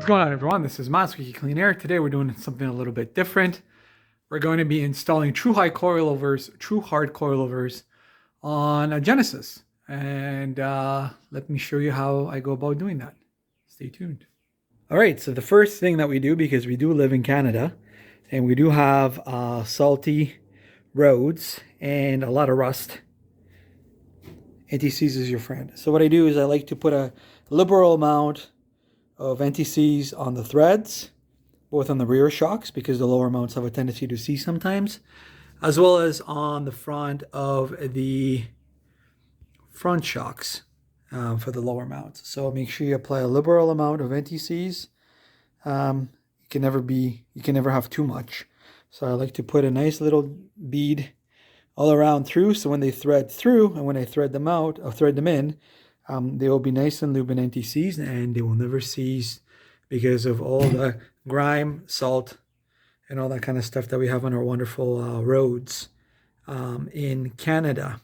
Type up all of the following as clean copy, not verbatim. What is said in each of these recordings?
What's going on, everyone? This is Matt, Squeaky Clean Air. Today we're doing something a little bit different. We're going to be installing TruHart Coilovers on a Genesis. And let me show you how I go about doing that. Stay tuned. All right, so the first thing that we do, because we do live in Canada, and we do have salty roads and a lot of rust, NTCs is your friend. So what I do is I like to put a liberal amount of NTCs on the threads, both on the rear shocks, because the lower mounts have a tendency to seize sometimes, as well as on the front of the front shocks for the lower mounts. So make sure you apply a liberal amount of NTCs. You can never have too much. So I like to put a nice little bead all around through, so when they thread through and when I thread them out or thread them in, they will be nice and lube and NTCs, and they will never seize because of all the grime, salt, and all that kind of stuff that we have on our wonderful roads in Canada.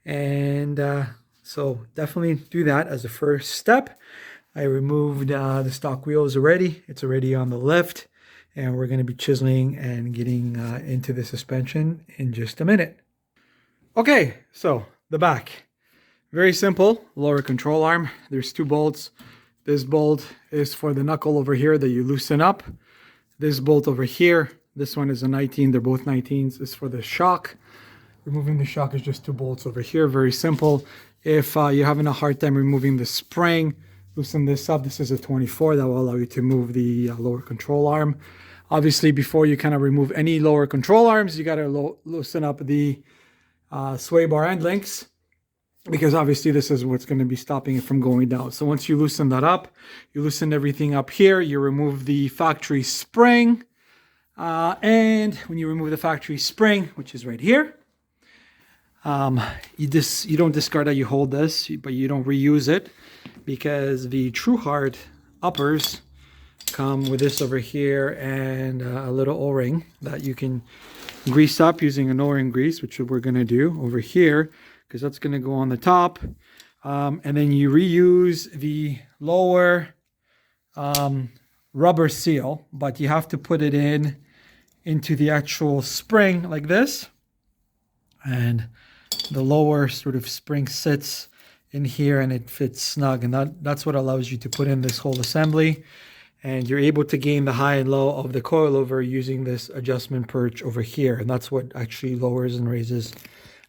And so definitely do that as a first step. I removed the stock wheels already. It's already on the lift, and we're going to be chiseling and getting into the suspension in just a minute. Okay, so the back. Very simple, lower control arm. There's two bolts. This bolt is for the knuckle over here that you loosen up. This bolt over here, this one is a 19, they're both 19s, is for the shock. Removing the shock is just two bolts over here, very simple. If you're having a hard time removing the spring, loosen this up. This is a 24, that will allow you to move the lower control arm. Obviously, before you kind of remove any lower control arms, you got to loosen up the sway bar end links, because obviously this is what's going to be stopping it from going down. So once you loosen that up, you loosen everything up here, you remove the factory spring. And when you remove the factory spring, which is right here, you don't discard that, you hold this, but you don't reuse it, because the TruHart uppers come with this over here and a little O-ring that you can grease up using an O-ring grease, which we're going to do over here, because that's going to go on the top. And then you reuse the lower rubber seal, but you have to put it into the actual spring like this. And the lower sort of spring sits in here and it fits snug. And that's what allows you to put in this whole assembly. And you're able to gain the high and low of the coilover using this adjustment perch over here. And that's what actually lowers and raises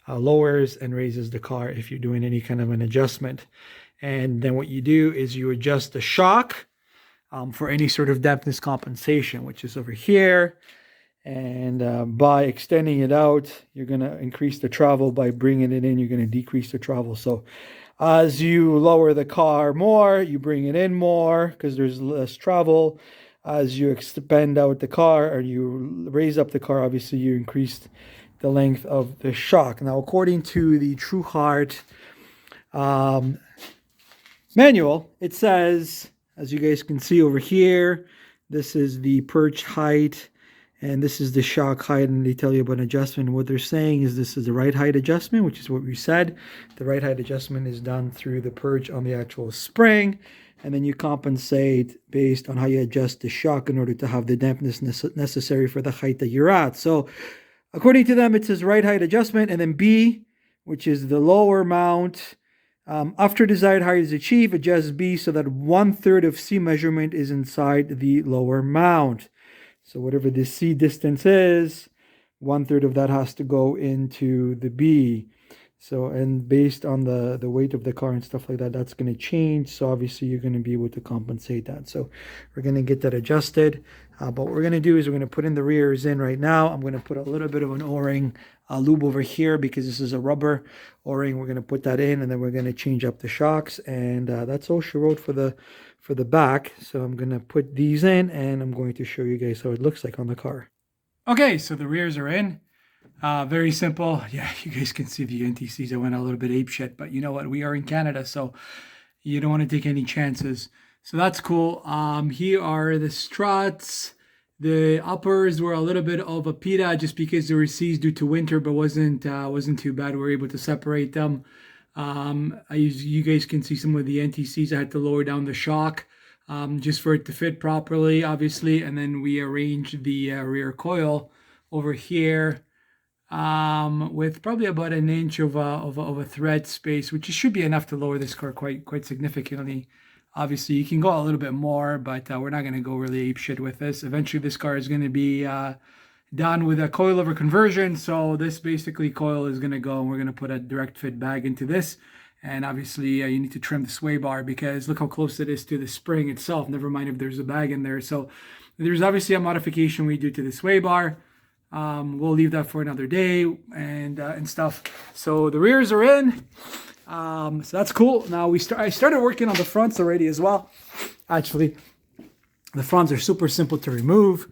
the car if you're doing any kind of an adjustment. And then what you do is you adjust the shock for any sort of dampness compensation, which is over here. And by extending it out, you're going to increase the travel. By bringing it in, you're going to decrease the travel. So as you lower the car more, you bring it in more because there's less travel. As you expand out the car or you raise up the car, obviously you increase the length of the shock. Now, according to the TruHart manual, it says, as you guys can see over here, this is the perch height and this is the shock height, and they tell you about adjustment. What they're saying is this is the right height adjustment, which is what we said. The right height adjustment is done through the perch on the actual spring, and then you compensate based on how you adjust the shock in order to have the dampness necessary for the height that you're at. So according to them, it says right height adjustment, and then B, which is the lower mount. After desired height is achieved, adjust B so that 1/3 of C measurement is inside the lower mount. So whatever the C distance is, 1/3 of that has to go into the B. So, and based on the weight of the car and stuff like that, that's going to change. So obviously you're going to be able to compensate that. So we're going to get that adjusted. But what we're going to do is we're going to put in the rears in right now. I'm going to put a little bit of an O-ring lube over here because this is a rubber O-ring. We're going to put that in, and then we're going to change up the shocks. And that's all she wrote for the back. So I'm going to put these in, and I'm going to show you guys how it looks like on the car. Okay, so the rears are in. Very simple. Yeah, you guys can see the NTCs. I went a little bit apeshit, but you know what? We are in Canada, so you don't want to take any chances. So that's cool. Here are the struts. The uppers were a little bit of a pita just because they were seized due to winter, but wasn't too bad. We were able to separate them. You guys can see some of the NTCs. I had to lower down the shock just for it to fit properly, obviously. And then we arrange the rear coil over here with probably about an inch of a thread space, which should be enough to lower this car quite significantly. Obviously, you can go a little bit more, but we're not going to go really apeshit with this. Eventually, this car is going to be done with a coilover conversion. So this basically coil is going to go, and we're going to put a direct fit bag into this. And obviously, you need to trim the sway bar because look how close it is to the spring itself. Never mind if there's a bag in there. So there's obviously a modification we do to the sway bar. We'll leave that for another day and stuff. So the rears are in. So that's cool. Now I started working on the fronts already as well. Actually, the fronts are super simple to remove.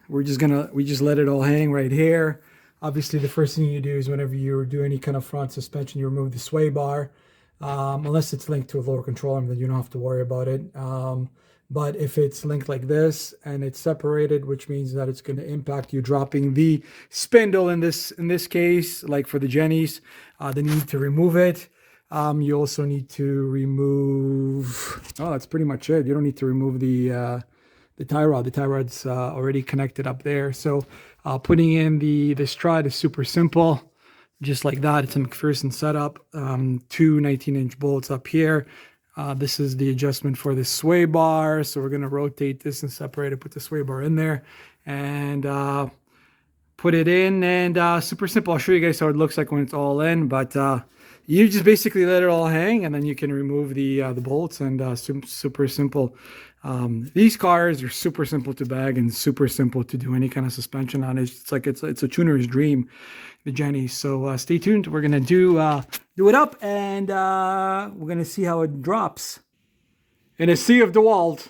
We just let it all hang right here. Obviously, the first thing you do is whenever you do any kind of front suspension, you remove the sway bar, unless it's linked to a lower control arm, then you don't have to worry about it. But if it's linked like this and it's separated, which means that it's going to impact you dropping the spindle in this case, like for the Gennys, then you need to remove it. You also need to remove, that's pretty much it. You don't need to remove the tie rod. The tie rod's already connected up there. So putting in the strut is super simple. Just like that. It's a McPherson setup. 2 19-inch bolts up here. This is the adjustment for the sway bar. So we're going to rotate this and separate it, put the sway bar in there, and put it in. And super simple. I'll show you guys how it looks like when it's all in. But you just basically let it all hang, and then you can remove the bolts, and super simple. These cars are super simple to bag and super simple to do any kind of suspension on. It's like it's a tuner's dream, the Genny. So stay tuned. We're gonna do it up, and we're gonna see how it drops. In a sea of DeWalt,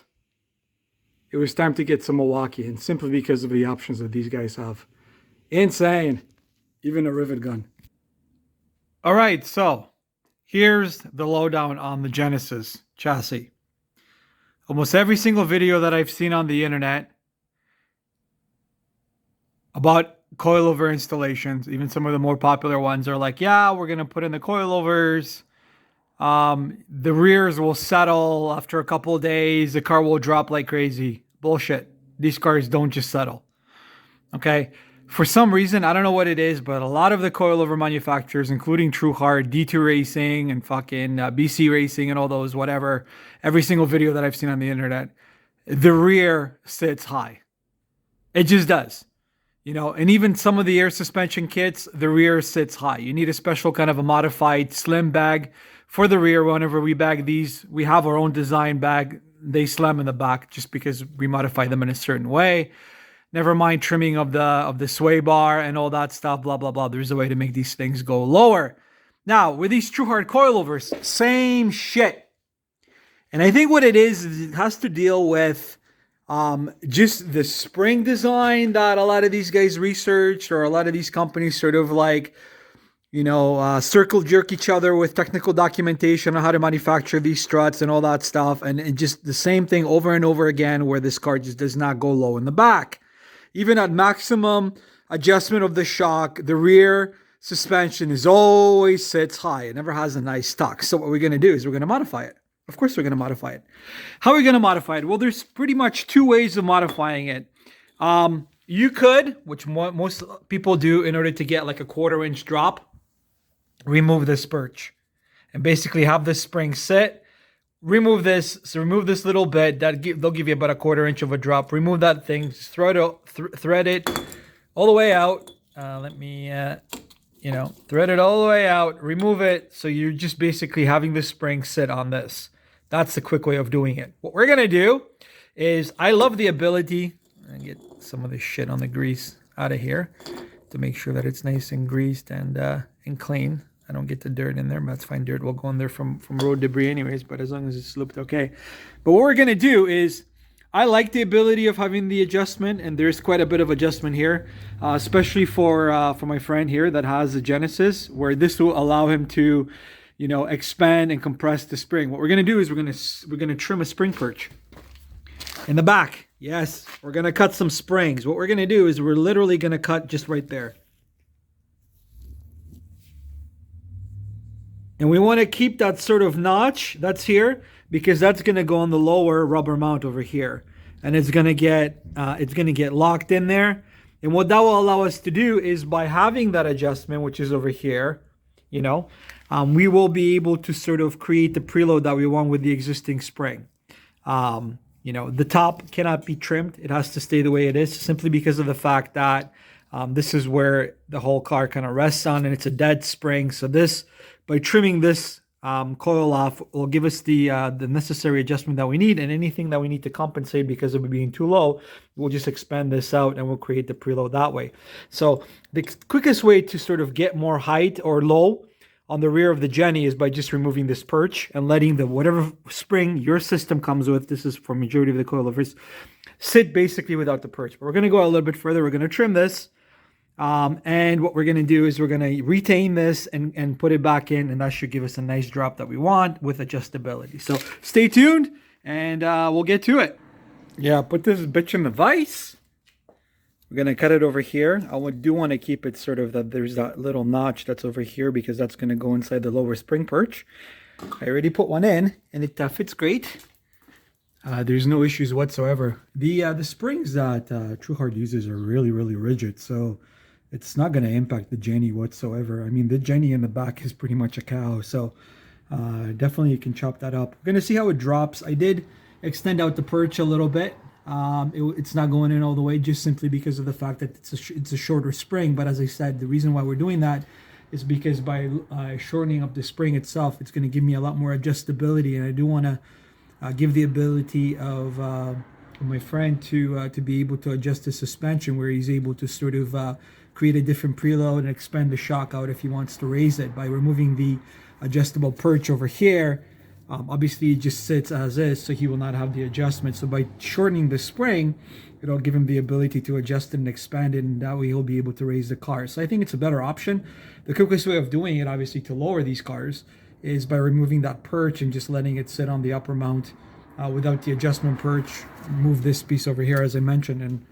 it was time to get some Milwaukee, and simply because of the options that these guys have. Insane. Even a rivet gun. All right, so here's the lowdown on the Genesis chassis. Almost every single video that I've seen on the internet about coilover installations, even some of the more popular ones, are like, yeah, we're going to put in the coilovers. The rears will settle after a couple of days. The car will drop like crazy. Bullshit. These cars don't just settle. Okay? For some reason, I don't know what it is, but a lot of the coilover manufacturers, including TruHart, D2 Racing, and fucking BC Racing, and all those, whatever, every single video that I've seen on the internet, the rear sits high. It just does. You know, and even some of the air suspension kits, the rear sits high. You need a special kind of a modified slim bag for the rear. Whenever we bag these, we have our own design bag. They slam in the back just because we modify them in a certain way. Never mind trimming of the sway bar and all that stuff, blah, blah, blah. There's a way to make these things go lower. Now, with these TruHart coilovers, same shit. And I think what it is it has to deal with just the spring design that a lot of these guys researched, or a lot of these companies sort of like, you know, circle jerk each other with technical documentation on how to manufacture these struts and all that stuff. And just the same thing over and over again, where this car just does not go low in the back. Even at maximum adjustment of the shock, the rear suspension is always sits high. It never has a nice tuck. So what we're going to do is we're going to modify it. Of course, we're going to modify it. How are we going to modify it? Well, there's pretty much two ways of modifying it. You could, which most people do in order to get like a 1/4 inch drop, remove this perch and basically have the spring sit. Remove this. So remove this little bit. They'll give you about a 1/4 inch of a drop. Remove that thing. Just thread it all the way out. Let me, thread it all the way out. Remove it. So you're just basically having the spring sit on this. That's the quick way of doing it. What we're gonna do is, I love the ability. And get some of this shit on the grease out of here to make sure that it's nice and greased and clean. I don't get the dirt in there, but that's fine. Dirt will go in there from road debris anyways, but as long as it's looped okay. But what we're going to do is, I like the ability of having the adjustment, and there's quite a bit of adjustment here, especially for my friend here that has a Genesis, where this will allow him to, expand and compress the spring. What we're going to do is we're going to trim a spring perch in the back. Yes, we're going to cut some springs. What we're going to do is we're literally going to cut just right there. And we want to keep that sort of notch that's here, because that's going to go on the lower rubber mount over here, and it's going to get locked in there. And what that will allow us to do is, by having that adjustment, which is over here, we will be able to sort of create the preload that we want with the existing spring. The top cannot be trimmed. It has to stay the way it is, simply because of the fact that this is where the whole car kind of rests on, and it's a dead spring. So by trimming this coil off, will give us the necessary adjustment that we need, and anything that we need to compensate because of it being too low, we'll just expand this out and we'll create the preload that way. So the quickest way to sort of get more height or low on the rear of the Genny is by just removing this perch and letting the whatever spring your system comes with, this is for majority of the coilovers, sit basically without the perch. But we're going to go a little bit further. We're going to trim this. And what we're going to do is we're going to retain this and put it back in, and that should give us a nice drop that we want with adjustability. So stay tuned, and we'll get to it. Yeah, put this bitch in the vise. We're going to cut it over here. I do want to keep it sort of that there's that little notch that's over here, because that's going to go inside the lower spring perch. I already put one in, and it fits great. There's no issues whatsoever. The springs that TruHart uses are really, really rigid, so it's not going to impact the Genny whatsoever. I mean, the Genny in the back is pretty much a cow, so definitely you can chop that up. We're going to see how it drops. I did extend out the perch a little bit. It's not going in all the way, just simply because of the fact that it's a shorter spring. But as I said, the reason why we're doing that is because by shortening up the spring itself, it's going to give me a lot more adjustability, and I do want to give the ability of my friend to be able to adjust the suspension, where he's able to sort of create a different preload and expand the shock out if he wants to raise it. By removing the adjustable perch over here, obviously it just sits as is, so he will not have the adjustment. So by shortening the spring, it'll give him the ability to adjust it and expand it, and that way he'll be able to raise the car. So I think it's a better option. The quickest way of doing it, obviously, to lower these cars is by removing that perch and just letting it sit on the upper mount without the adjustment perch. Move this piece over here, as I mentioned, and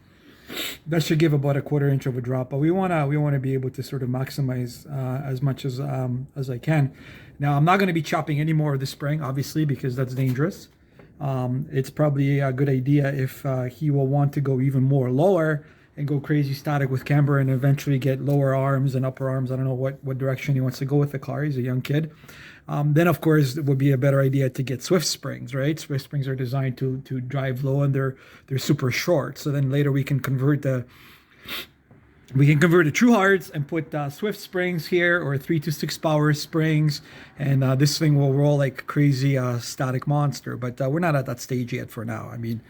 that should give about a 1/4 inch of a drop. But we wanna be able to sort of maximize as much as I can. Now, I'm not going to be chopping any more of the spring, obviously, because that's dangerous. It's probably a good idea if he will want to go even more lower and go crazy static with camber and eventually get lower arms and upper arms. I don't know what direction he wants to go with the car. He's a young kid. Then, of course, it would be a better idea to get Swift springs, right? Swift springs are designed to drive low, and they're super short. So then later we can convert the TruHarts and put Swift springs here, or 3 to 6 power springs, and this thing will roll like a crazy static monster. But we're not at that stage yet for now. I mean,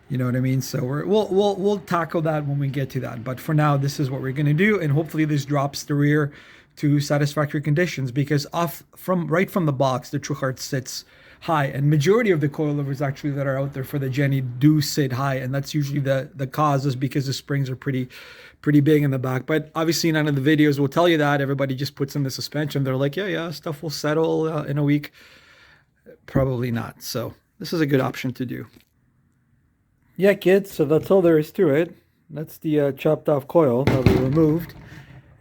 you know what I mean? So we'll tackle that when we get to that. But for now, this is what we're gonna do, and hopefully this drops the rear to satisfactory conditions, because right from the box, the TruHart sits high, and majority of the coilovers actually that are out there for the Genny do sit high, and that's usually the cause, is because the springs are pretty big in the back. But obviously none of the videos will tell you that. Everybody just puts in the suspension. They're like, yeah, stuff will settle in a week. Probably not. So this is a good option to do. Yeah, kids, so that's all there is to it. That's the chopped off coil that we removed,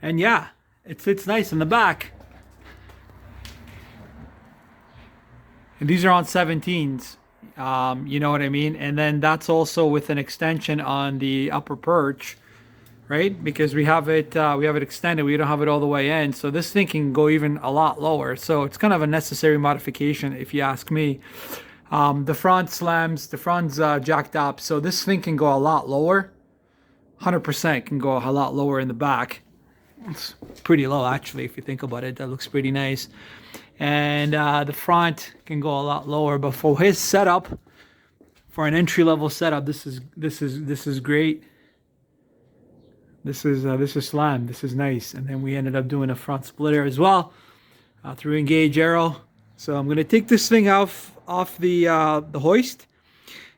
and yeah, it fits nice in the back. And these are on 17s, you know what I mean? And then that's also with an extension on the upper perch, right? Because we have it extended. We don't have it all the way in. So this thing can go even a lot lower. So it's kind of a necessary modification, if you ask me. The front slams, the front's jacked up. So this thing can go a lot lower. 100% can go a lot lower in the back. It's pretty low, actually, if you think about it. That looks pretty nice. And the front can go a lot lower, but for his setup, for an entry-level setup, this is great. This is slam. This is nice. And then we ended up doing a front splitter as well through Engage Aero. So I'm gonna take this thing off the hoist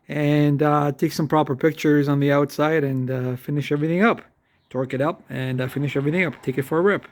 and take some proper pictures on the outside and finish everything up. Torque it up and finish everything up. Take it for a rip.